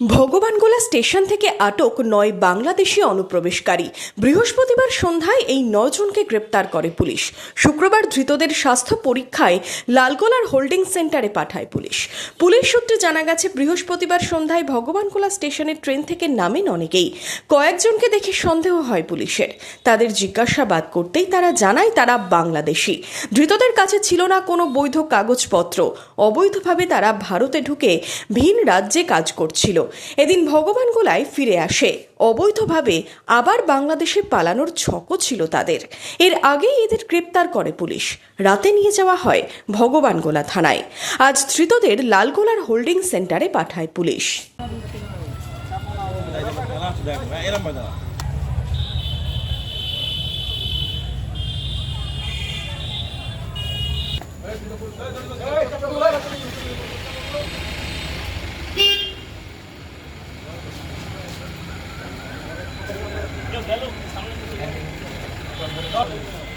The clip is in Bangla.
ভগবানগোলা স্টেশন থেকে আটক ৯ বাংলাদেশি অনুপ্রবেশকারী। বৃহস্পতিবার সন্ধ্যায় এই ৯ জনকে গ্রেপ্তার করে পুলিশ। শুক্রবার ধৃতদের স্বাস্থ্য পরীক্ষায় লালগোলার হোল্ডিং সেন্টারে পাঠায় পুলিশ। পুলিশ সূত্রে জানা গেছে, বৃহস্পতিবার সন্ধ্যায় ভগবানগোলা স্টেশনের ট্রেন থেকে নামেন অনেকেই। কয়েকজনকে দেখে সন্দেহ হয় পুলিশের। তাদের জিজ্ঞাসাবাদ করতেই তারা জানায় তারা বাংলাদেশি। ধৃতদের কাছে ছিল না কোনো বৈধ কাগজপত্র। অবৈধভাবে তারা ভারতে ঢুকে ভিন রাজ্যে কাজ করছিল। এদিন ভগবানগোলায় ফিরে আসে। অবৈধভাবে আবার বাংলাদেশে পালানোর ছকও ছিল তাদের। এর আগেই এদের গ্রেপ্তার করে পুলিশ। রাতে নিয়ে যাওয়া হয় ভগবানগোলা থানায়। আজ ধৃতদের লালগোলার হোল্ডিং সেন্টারে পাঠায় পুলিশ। Hello.